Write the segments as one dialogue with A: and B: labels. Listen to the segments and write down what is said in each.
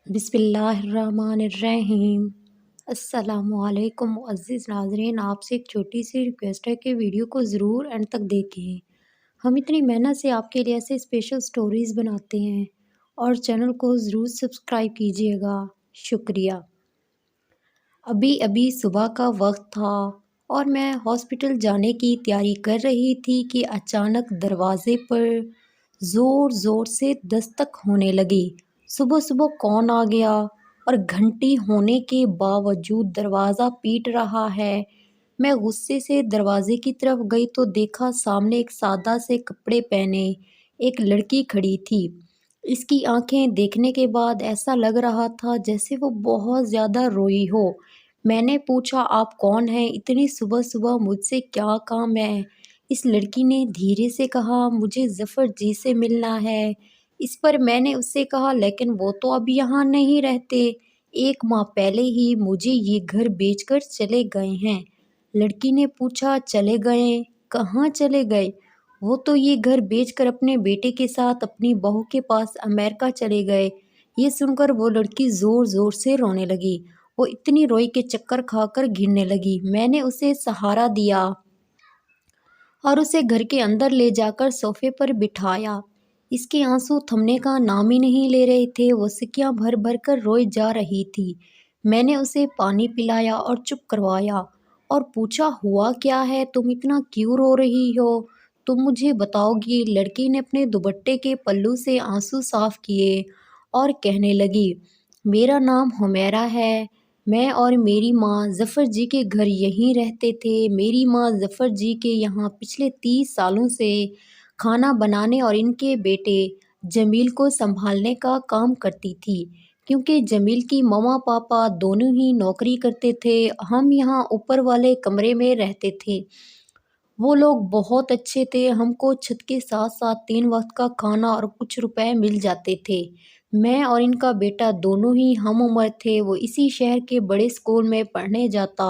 A: بسم اللہ الرحمن الرحیم۔ السلام علیکم معزز ناظرین، آپ سے ایک چھوٹی سی ریکویسٹ ہے کہ ویڈیو کو ضرور اینڈ تک دیکھیں۔ ہم اتنی محنت سے آپ کے لیے ایسے اسپیشل سٹوریز بناتے ہیں اور چینل کو ضرور سبسکرائب کیجیے گا، شکریہ۔ ابھی صبح کا وقت تھا اور میں ہاسپٹل جانے کی تیاری کر رہی تھی کہ اچانک دروازے پر زور سے دستک ہونے لگی۔ صبح کون آ گیا اور گھنٹی ہونے کے باوجود دروازہ پیٹ رہا ہے۔ میں غصے سے دروازے کی طرف گئی تو دیکھا سامنے ایک سادہ سے کپڑے پہنے ایک لڑکی کھڑی تھی۔ اس کی آنکھیں دیکھنے کے بعد ایسا لگ رہا تھا جیسے وہ بہت زیادہ روئی ہو۔ میں نے پوچھا، آپ کون ہیں؟ اتنی صبح مجھ سے کیا کام ہے؟ اس لڑکی نے دھیرے سے کہا، مجھے ظفر جی سے ملنا ہے۔ اس پر میں نے اس سے کہا، لیکن وہ تو اب یہاں نہیں رہتے، 1 ماہ پہلے ہی مجھے یہ گھر بیچ کر چلے گئے ہیں۔ لڑکی نے پوچھا، چلے گئے؟ کہاں چلے گئے؟ وہ تو یہ گھر بیچ کر اپنے بیٹے کے ساتھ اپنی بہو کے پاس امریکہ چلے گئے۔ یہ سن کر وہ لڑکی زور سے رونے لگی۔ وہ اتنی روئی کہ چکر کھا کر گرنے لگی۔ میں نے اسے سہارا دیا اور اسے گھر کے اندر لے جا کر صوفے پر بٹھایا۔ اس کے آنسو تھمنے کا نام ہی نہیں لے رہے تھے، وہ سکیاں بھر کر روئی جا رہی تھی۔ میں نے اسے پانی پلایا اور چپ کروایا اور پوچھا، ہوا کیا ہے؟ تم اتنا کیوں رو رہی ہو؟ تم مجھے بتاؤ گی؟ لڑکی نے اپنے دوپٹے کے پلو سے آنسو صاف کیے اور کہنے لگی، میرا نام حمیرہ ہے۔ میں اور میری ماں ظفر جی کے گھر یہیں رہتے تھے۔ میری ماں ظفر جی کے یہاں پچھلے 30 سالوں سے کھانا بنانے اور ان کے بیٹے جمیل کو سنبھالنے کا کام کرتی تھی، کیونکہ جمیل کی ماما پاپا دونوں ہی نوکری کرتے تھے۔ ہم یہاں اوپر والے کمرے میں رہتے تھے۔ وہ لوگ بہت اچھے تھے، ہم کو چھت کے ساتھ 3 وقت کا کھانا اور کچھ روپے مل جاتے تھے۔ میں اور ان کا بیٹا دونوں ہی ہم عمر تھے۔ وہ اسی شہر کے بڑے اسکول میں پڑھنے جاتا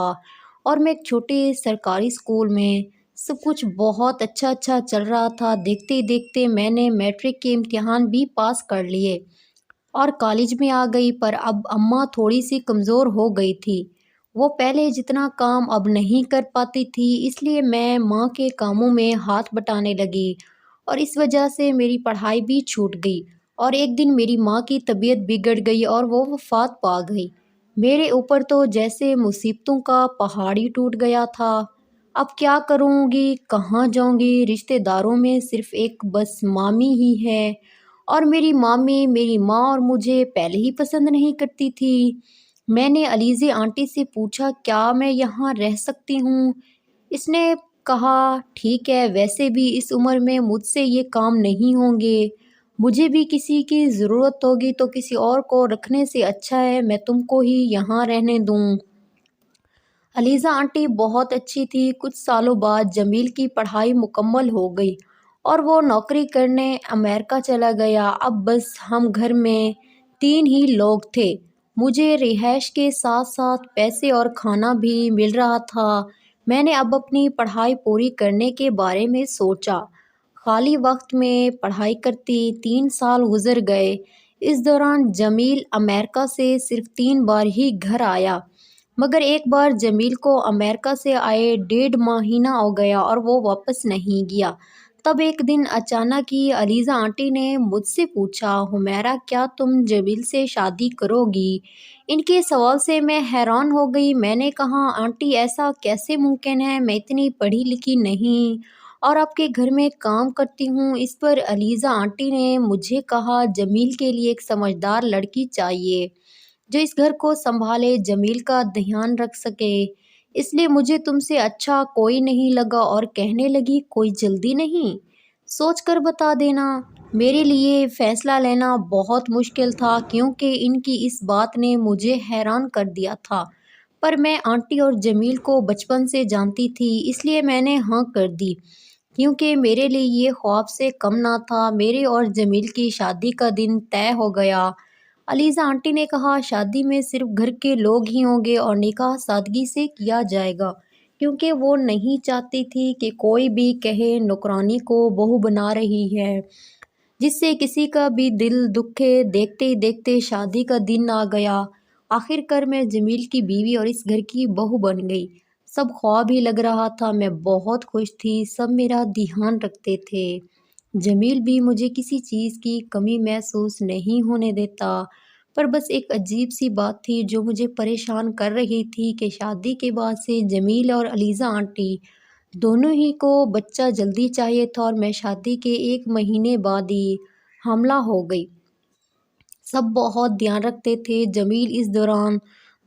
A: اور میں ایک چھوٹے سرکاری اسکول میں۔ سب کچھ بہت اچھا چل رہا تھا۔ دیکھتے دیکھتے میں نے میٹرک کے امتحان بھی پاس کر لیے اور کالج میں آ گئی، پر اب اماں تھوڑی سی کمزور ہو گئی تھی۔ وہ پہلے جتنا کام اب نہیں کر پاتی تھی، اس لیے میں ماں کے کاموں میں ہاتھ بٹانے لگی اور اس وجہ سے میری پڑھائی بھی چھوٹ گئی۔ اور ایک دن میری ماں کی طبیعت بگڑ گئی اور وہ وفات پا گئی۔ میرے اوپر تو جیسے مصیبتوں کا پہاڑ ہی ٹوٹ گیا تھا۔ اب کیا کروں گی؟ کہاں جاؤں گی؟ رشتہ داروں میں صرف ایک بس مامی ہی ہے، اور میری مامی میری ماں اور مجھے پہلے ہی پسند نہیں کرتی تھی۔ میں نے علیزے آنٹی سے پوچھا، کیا میں یہاں رہ سکتی ہوں؟ اس نے کہا، ٹھیک ہے، ویسے بھی اس عمر میں مجھ سے یہ کام نہیں ہوں گے۔ مجھے بھی کسی کی ضرورت ہوگی تو کسی اور کو رکھنے سے اچھا ہے میں تم کو ہی یہاں رہنے دوں۔ علیزہ آنٹی بہت اچھی تھی۔ کچھ سالوں بعد جمیل کی پڑھائی مکمل ہو گئی اور وہ نوکری کرنے امریکہ چلا گیا۔ اب بس ہم گھر میں 3 ہی لوگ تھے۔ مجھے رہائش کے ساتھ پیسے اور کھانا بھی مل رہا تھا۔ میں نے اب اپنی پڑھائی پوری کرنے کے بارے میں سوچا۔ خالی وقت میں پڑھائی کرتی 3 سال گزر گئے۔ اس دوران جمیل امریکہ سے صرف 3 بار ہی گھر آیا، مگر ایک بار جمیل کو امریکہ سے آئے 1.5 مہینہ ہو گیا اور وہ واپس نہیں گیا۔ تب ایک دن اچانک ہی علیزہ آنٹی نے مجھ سے پوچھا، حمیرہ کیا تم جمیل سے شادی کرو گی؟ ان کے سوال سے میں حیران ہو گئی۔ میں نے کہا، آنٹی ایسا کیسے ممکن ہے؟ میں اتنی پڑھی لکھی نہیں اور آپ کے گھر میں کام کرتی ہوں۔ اس پر علیزہ آنٹی نے مجھے کہا، جمیل کے لیے ایک سمجھدار لڑکی چاہیے جو اس گھر کو سنبھالے، جمیل کا دھیان رکھ سکے، اس لیے مجھے تم سے اچھا کوئی نہیں لگا۔ اور کہنے لگی، کوئی جلدی نہیں؟ سوچ کر بتا دینا۔ میرے لیے فیصلہ لینا بہت مشکل تھا، کیونکہ ان کی اس بات نے مجھے حیران کر دیا تھا، پر میں آنٹی اور جمیل کو بچپن سے جانتی تھی، اس لیے میں نے ہاں کر دی، کیونکہ میرے لیے یہ خواب سے کم نہ تھا۔ میرے اور جمیل کی شادی کا دن طے ہو گیا۔ علیزہ آنٹی نے کہا، شادی میں صرف گھر کے لوگ ہی ہوں گے اور نکاح سادگی سے کیا جائے گا، کیونکہ وہ نہیں چاہتی تھی کہ کوئی بھی کہے نوکرانی کو بہو بنا رہی ہے۔ جس سے کسی کا بھی دل دکھے۔ دیکھتے ہی دیکھتے شادی کا دن آ گیا۔ آخر کار میں جمیل کی بیوی اور اس گھر کی بہو بن گئی۔ سب خواب ہی لگ رہا تھا، میں بہت خوش تھی، سب میرا دھیان رکھتے تھے۔ جمیل بھی مجھے کسی چیز کی کمی محسوس نہیں ہونے دیتا، پر بس ایک عجیب سی بات تھی جو مجھے پریشان کر رہی تھی کہ شادی کے بعد سے جمیل اور علیزہ آنٹی دونوں ہی کو بچہ جلدی چاہیے تھا، اور میں شادی کے 1 مہینے بعد ہی حاملہ ہو گئی۔ سب بہت دھیان رکھتے تھے۔ جمیل اس دوران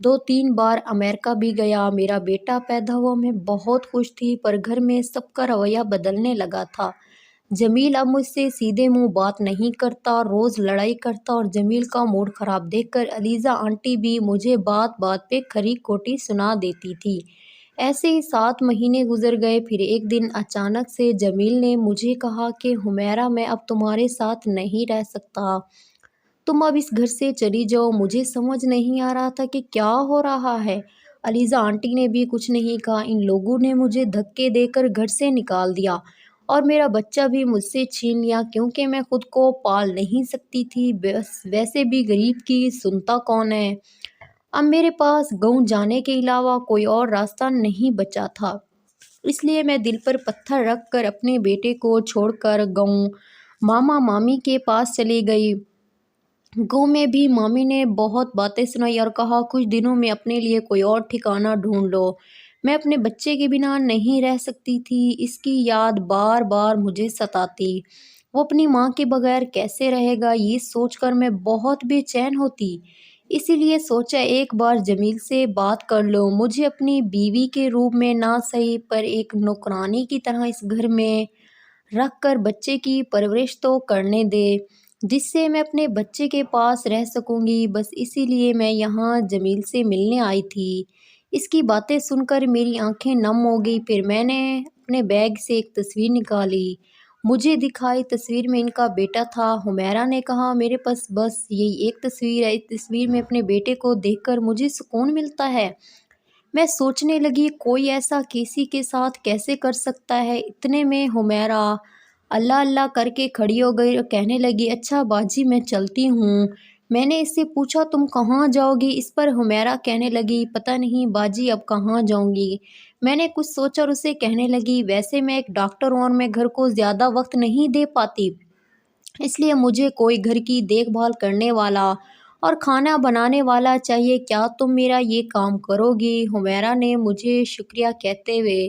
A: 2-3 بار امریکہ بھی گیا۔ میرا بیٹا پیدا ہوا، میں بہت خوش تھی، پر گھر میں سب کا رویہ بدلنے لگا تھا۔ جمیل اب مجھ سے سیدھے منہ بات نہیں کرتا، روز لڑائی کرتا، اور جمیل کا موڈ خراب دیکھ کر علیزہ آنٹی بھی مجھے بات بات پہ کھری کھوٹی سنا دیتی تھی۔ ایسے ہی 7 مہینے گزر گئے۔ پھر ایک دن اچانک سے جمیل نے مجھے کہا کہ حمیرہ، میں اب تمہارے ساتھ نہیں رہ سکتا، تم اب اس گھر سے چلی جاؤ۔ مجھے سمجھ نہیں آ رہا تھا کہ کیا ہو رہا ہے۔ علیزہ آنٹی نے بھی کچھ نہیں کہا۔ ان لوگوں نے مجھے دھکے دے کر گھر سے نکال دیا، اور میرا بچہ بھی مجھ سے چھین لیا، کیونکہ میں خود کو پال نہیں سکتی تھی۔ بس ویسے بھی غریب کی سنتا کون ہے۔ اب میرے پاس گاؤں جانے کے علاوہ کوئی اور راستہ نہیں بچا تھا، اس لیے میں دل پر پتھر رکھ کر اپنے بیٹے کو چھوڑ کر گاؤں ماما مامی کے پاس چلی گئی۔ گاؤں میں بھی مامی نے بہت باتیں سنائی اور کہا کچھ دنوں میں اپنے لیے کوئی اور ٹھکانہ ڈھونڈ لو۔ میں اپنے بچے کے بنا نہیں رہ سکتی تھی، اس کی یاد بار بار مجھے ستاتی۔ وہ اپنی ماں کے بغیر کیسے رہے گا، یہ سوچ کر میں بہت بے چین ہوتی۔ اسی لیے سوچا ایک بار جمیل سے بات کر لوں، مجھے اپنی بیوی کے روپ میں نہ صحیح پر ایک نوکرانی کی طرح اس گھر میں رکھ کر بچے کی پرورش تو کرنے دے، جس سے میں اپنے بچے کے پاس رہ سکوں گی۔ بس اسی لیے میں یہاں جمیل سے ملنے آئی تھی۔ اس کی باتیں سن کر میری آنکھیں نم ہو گئی۔ پھر میں نے اپنے بیگ سے ایک تصویر نکالی، مجھے دکھائی۔ تصویر میں ان کا بیٹا تھا۔ حمیرہ نے کہا میرے پاس بس یہی ایک تصویر ہے، اس تصویر میں اپنے بیٹے کو دیکھ کر مجھے سکون ملتا ہے۔ میں سوچنے لگی کوئی ایسا کسی کے ساتھ کیسے کر سکتا ہے۔ اتنے میں حمیرہ اللہ اللہ کر کے کھڑی ہو گئی اور کہنے لگی اچھا باجی میں چلتی ہوں۔ میں نے اس سے پوچھا تم کہاں جاؤ گی؟ اس پر حمیرہ کہنے لگی پتہ نہیں باجی اب کہاں جاؤں گی۔ میں نے کچھ سوچا اور اسے کہنے لگی ویسے میں ایک ڈاکٹر ہوں اور میں گھر کو زیادہ وقت نہیں دے پاتی، اس لیے مجھے کوئی گھر کی دیکھ بھال کرنے والا اور کھانا بنانے والا چاہیے، کیا تم میرا یہ کام کرو گی؟ حمیرہ نے مجھے شکریہ کہتے ہوئے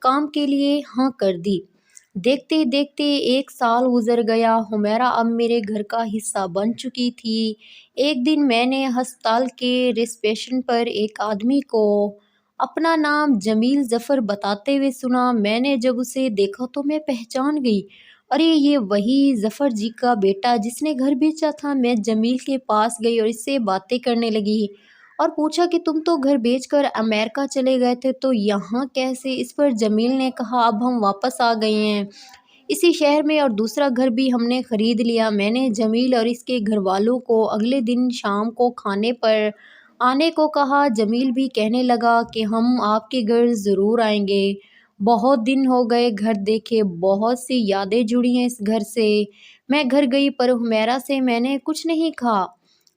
A: کام کے لیے ہاں کر دی۔ دیکھتے ہی دیکھتے 1 سال گزر گیا۔ حمیرہ اب میرے گھر کا حصہ بن چکی تھی۔ ایک دن میں نے ہسپتال کے ریسپشن پر ایک آدمی کو اپنا نام جمیل ظفر بتاتے ہوئے سنا۔ میں نے جب اسے دیکھا تو میں پہچان گئی، ارے یہ وہی ظفر جی کا بیٹا جس نے گھر بیچا تھا۔ میں جمیل کے پاس گئی اور اس سے باتیں کرنے لگی اور پوچھا کہ تم تو گھر بیچ کر امریکہ چلے گئے تھے تو یہاں کیسے؟ اس پر جمیل نے کہا اب ہم واپس آ گئے ہیں اسی شہر میں، اور دوسرا گھر بھی ہم نے خرید لیا۔ میں نے جمیل اور اس کے گھر والوں کو اگلے دن شام کو کھانے پر آنے کو کہا۔ جمیل بھی کہنے لگا کہ ہم آپ کے گھر ضرور آئیں گے، بہت دن ہو گئے گھر دیکھے، بہت سی یادیں جڑی ہیں اس گھر سے۔ میں گھر گئی پر حمیرہ سے میں نے کچھ نہیں کہا،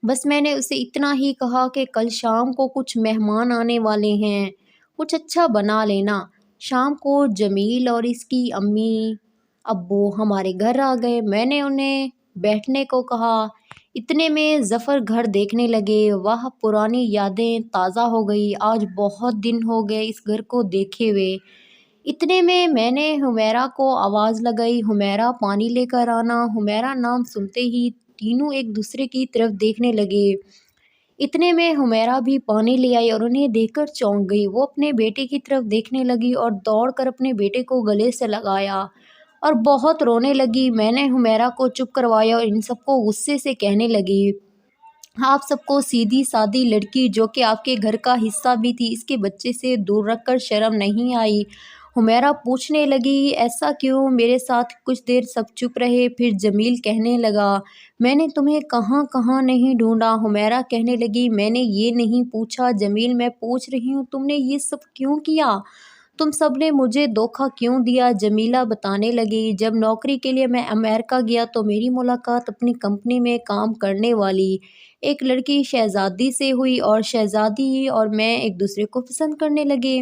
A: بس میں نے اسے اتنا ہی کہا کہ کل شام کو کچھ مہمان آنے والے ہیں، کچھ اچھا بنا لینا۔ شام کو جمیل اور اس کی امی ابو ہمارے گھر آ گئے۔ میں نے انہیں بیٹھنے کو کہا۔ اتنے میں ظفر گھر دیکھنے لگے۔ واہ پرانی یادیں تازہ ہو گئی، آج بہت دن ہو گئے اس گھر کو دیکھے ہوئے۔ اتنے میں نے حمیرہ کو آواز لگائی حمیرہ پانی لے کر آنا۔ حمیرہ نام سنتے ہی تینوں ایک دوسرے کی طرف دیکھنے لگے۔ اتنے میں حمیرہ بھی پانی لے آئی اور انہیں دیکھ کر چونک گئی۔ وہ اپنے بیٹے کی طرف دیکھنے لگی اور دوڑ کر اپنے بیٹے کو گلے سے لگایا اور بہت رونے لگی۔ میں نے حمیرہ کو چپ کروایا اور ان سب کو غصے سے کہنے لگی آپ سب کو سیدھی سادی لڑکی جو کہ آپ کے گھر کا حصہ بھی تھی، اس کے بچے سے دور رکھ کر شرم نہیں آئی؟ حمیرہ پوچھنے لگی ایسا کیوں؟ میرے ساتھ کچھ دیر سب چپ رہے، پھر جمیل کہنے لگا میں نے تمہیں کہاں کہاں نہیں ڈھونڈا۔ حمیرہ کہنے لگی میں نے یہ نہیں پوچھا جمیل، میں پوچھ رہی ہوں تم نے یہ سب کیوں کیا؟ تم سب نے مجھے دھوکہ کیوں دیا؟ جمیلہ بتانے لگی۔ جب نوکری کے لیے میں امریکہ گیا تو میری ملاقات اپنی کمپنی میں کام کرنے والی ایک لڑکی شہزادی سے ہوئی، اور شہزادی اور میں ایک دوسرے کو پسند کرنے لگے۔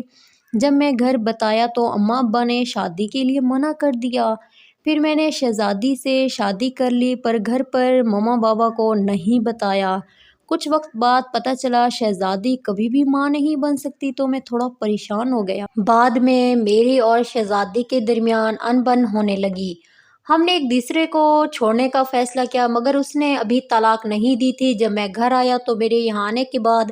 A: جب میں گھر بتایا تو اماں ابا نے شادی کے لیے منع کر دیا۔ پھر میں نے شہزادی سے شادی کر لی، پر گھر پر ماما بابا کو نہیں بتایا۔ کچھ وقت بعد پتہ چلا شہزادی کبھی بھی ماں نہیں بن سکتی، تو میں تھوڑا پریشان ہو گیا۔ بعد میں میری اور شہزادی کے درمیان انبن ہونے لگی۔ ہم نے ایک دوسرے کو چھوڑنے کا فیصلہ کیا، مگر اس نے ابھی طلاق نہیں دی تھی۔ جب میں گھر آیا تو میرے یہاں آنے کے بعد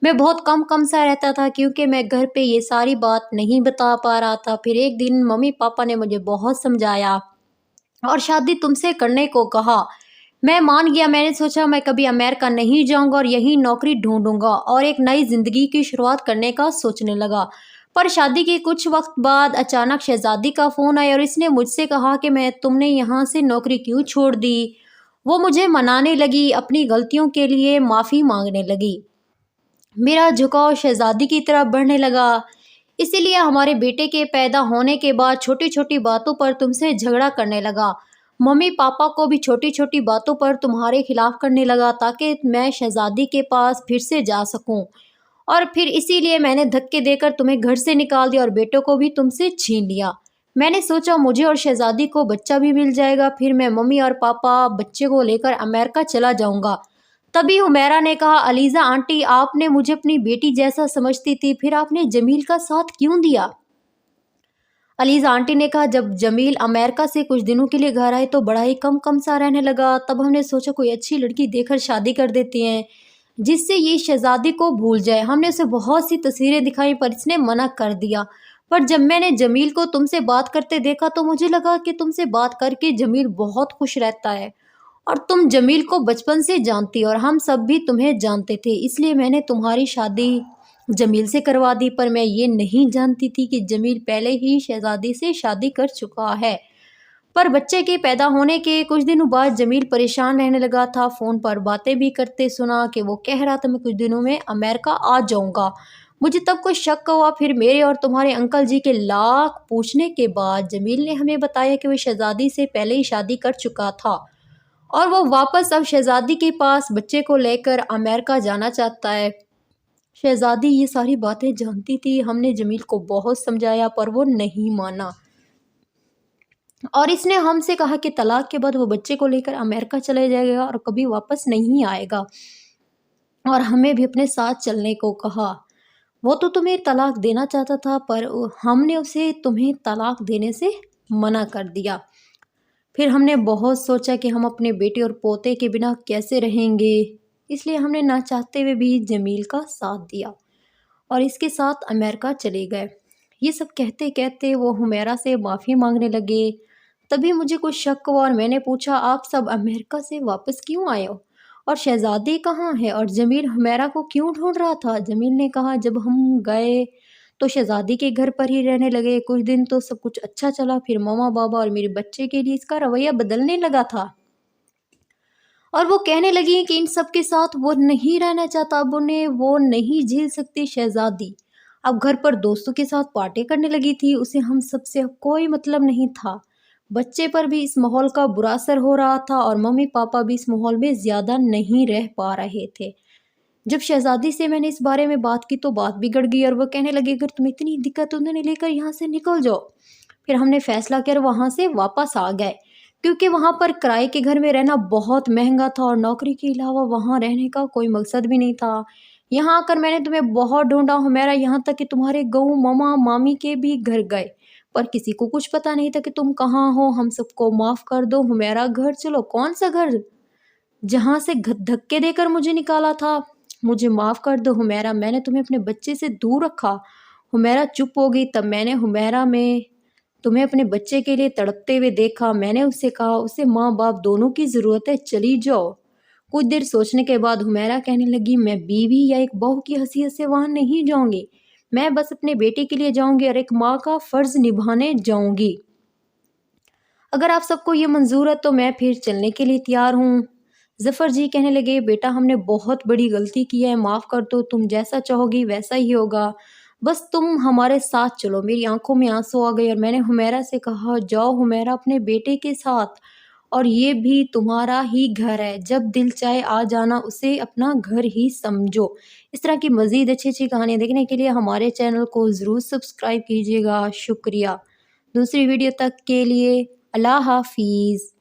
A: میں بہت کم سا رہتا تھا، کیونکہ میں گھر پہ یہ ساری بات نہیں بتا پا رہا تھا۔ پھر ایک دن ممی پاپا نے مجھے بہت سمجھایا اور شادی تم سے کرنے کو کہا۔ میں مان گیا۔ میں نے سوچا میں کبھی امریکہ نہیں جاؤں گا اور یہیں نوکری ڈھونڈوں گا اور ایک نئی زندگی کی شروعات کرنے کا سوچنے لگا۔ پر شادی کے کچھ وقت بعد اچانک شہزادی کا فون آیا اور اس نے مجھ سے کہا کہ تم نے یہاں سے نوکری کیوں چھوڑ دی؟ وہ مجھے منانے لگی، اپنی غلطیوں کے لیے معافی مانگنے لگی۔ میرا جھکاؤ شہزادی کی طرف بڑھنے لگا۔ اسی لیے ہمارے بیٹے کے پیدا ہونے کے بعد چھوٹی چھوٹی باتوں پر تم سے جھگڑا کرنے لگا۔ ممی پاپا کو بھی چھوٹی چھوٹی باتوں پر تمہارے خلاف کرنے لگا تاکہ میں شہزادی کے پاس پھر سے جا سکوں، اور پھر اسی لیے میں نے دھکے دے کر تمہیں گھر سے نکال دیا اور بیٹوں کو بھی تم سے چھین لیا۔ میں نے سوچا مجھے اور شہزادی کو بچہ بھی مل جائے گا، پھر میں ممی اور پاپا بچے کو لے کر امریکہ چلا جاؤں گا۔ تبھی حمیرہ نے کہا، علیزہ آنٹی، آپ نے مجھے اپنی بیٹی جیسا سمجھتی تھی، پھر آپ نے جمیل کا ساتھ کیوں دیا؟ علیزہ آنٹی نے کہا، جب جمیل امریکہ سے کچھ دنوں کے لیے گھر آئے تو بڑا ہی کم سا رہنے لگا۔ تب ہم نے سوچا کوئی اچھی لڑکی دیکھ کر شادی کر دیتے ہیں جس سے یہ شہزادی کو بھول جائے۔ ہم نے اسے بہت سی تصویریں دکھائیں پر اس نے منع کر دیا۔ پر جب میں نے جمیل کو تم سے بات کرتے دیکھا تو مجھے لگا کہ تم سے بات کر کے جمیل بہت خوش رہتا ہے، اور تم جمیل کو بچپن سے جانتی اور ہم سب بھی تمہیں جانتے تھے، اس لیے میں نے تمہاری شادی جمیل سے کروا دی۔ پر میں یہ نہیں جانتی تھی کہ جمیل پہلے ہی شہزادی سے شادی کر چکا ہے۔ پر بچے کے پیدا ہونے کے کچھ دنوں بعد جمیل پریشان رہنے لگا تھا۔ فون پر باتیں بھی کرتے سنا کہ وہ کہہ رہا تھا میں کچھ دنوں میں امریکہ آ جاؤں گا۔ مجھے تب کچھ شک ہوا۔ پھر میرے اور تمہارے انکل جی کے لاکھ پوچھنے کے بعد جمیل نے ہمیں بتایا کہ وہ شہزادی سے پہلے ہی شادی کر چکا تھا اور وہ واپس اب شہزادی کے پاس بچے کو لے کر امریکہ جانا چاہتا ہے۔ شہزادی یہ ساری باتیں جانتی تھی۔ ہم نے جمیل کو بہت سمجھایا پر وہ نہیں مانا، اور اس نے ہم سے کہا کہ طلاق کے بعد وہ بچے کو لے کر امریکہ چلے جائے گا اور کبھی واپس نہیں آئے گا، اور ہمیں بھی اپنے ساتھ چلنے کو کہا۔ وہ تو تمہیں طلاق دینا چاہتا تھا، پر ہم نے اسے تمہیں طلاق دینے سے منع کر دیا۔ پھر ہم نے بہت سوچا کہ ہم اپنے بیٹے اور پوتے کے بنا کیسے رہیں گے، اس لیے ہم نے نہ چاہتے ہوئے بھی جمیل کا ساتھ دیا اور اس کے ساتھ امریکہ چلے گئے۔ یہ سب کہتے کہتے وہ حمیرہ سے معافی مانگنے لگے۔ تبھی مجھے کچھ شک ہوا اور میں نے پوچھا، آپ سب امریکہ سے واپس کیوں آئے ہو اور شہزادی کہاں ہے اور جمیل حمیرہ کو کیوں ڈھونڈ رہا تھا؟ جمیل نے کہا، جب ہم گئے تو شہزادی کے گھر پر ہی رہنے لگے۔ کچھ دن تو سب کچھ اچھا چلا، پھر ماما بابا اور میرے بچے کے لیے اس کا رویہ بدلنے لگا تھا اور وہ کہنے لگی کہ ان سب کے ساتھ وہ نہیں رہنا چاہتا، اب انہیں وہ نہیں جھیل سکتی۔ شہزادی اب گھر پر دوستوں کے ساتھ پارٹی کرنے لگی تھی، اسے ہم سب سے اب کوئی مطلب نہیں تھا۔ بچے پر بھی اس ماحول کا برا اثر ہو رہا تھا اور ممی پاپا بھی اس ماحول میں زیادہ نہیں رہ پا رہے تھے۔ جب شہزادی سے میں نے اس بارے میں بات کی تو بات بگڑ گئی اور وہ کہنے لگے، اگر تمہیں اتنی دقت ہے انہیں لے کر یہاں سے نکل جاؤ۔ پھر ہم نے فیصلہ کیا اور وہاں سے واپس آ گئے، کیونکہ وہاں پر کرائے کے گھر میں رہنا بہت مہنگا تھا اور نوکری کے علاوہ وہاں رہنے کا کوئی مقصد بھی نہیں تھا۔ یہاں آ کر میں نے تمہیں بہت ڈھونڈا حمیرہ، یہاں تک کہ تمہارے گاؤں ماما مامی کے بھی گھر گئے، پر کسی کو کچھ پتا نہیں تھا کہ تم کہاں ہو۔ ہم سب کو معاف کر دو حمیرہ۔ گھر چلو، کون سا گھر جہاں سے دھکے دے کر مجھے نکالا تھا؟ مجھے معاف کر دو حمیرہ، میں نے تمہیں اپنے بچے سے دور رکھا۔ حمیرہ چپ ہو گئی۔ تب میں نے حمیرہ میں تمہیں اپنے بچے کے لیے تڑپتے ہوئے دیکھا۔ میں نے اس سے کہا، اسے ماں باپ دونوں کی ضرورت ہے، چلی جاؤ۔ کچھ دیر سوچنے کے بعد حمیرہ کہنے لگی، میں بیوی یا ایک بہو کی حیثیت سے وہاں نہیں جاؤں گی، میں بس اپنے بیٹے کے لیے جاؤں گی اور ایک ماں کا فرض نبھانے جاؤں گی۔ اگر آپ سب کو یہ منظور ہے تو میں پھر چلنے کے لیے تیار ہوں۔ ظفر جی کہنے لگے، بیٹا ہم نے بہت بڑی غلطی کی ہے، معاف کر دو، تم جیسا چاہو گی ویسا ہی ہوگا۔ بس تم ہمارے ساتھ چلو۔ میری آنکھوں میں آنسو آ گئے اور میں نے حمیرہ سے کہا جاؤ حمیرہ اپنے بیٹے کے ساتھ، اور یہ بھی تمہارا ہی گھر ہے، جب دل چاہے آ جانا، اسے اپنا گھر ہی سمجھو۔ اس طرح کی مزید اچھی کہانیاں دیکھنے کے لیے ہمارے چینل کو ضرور سبسکرائب کیجیے گا۔ شکریہ۔ دوسری ویڈیو تک کے لیے اللہ حافظ۔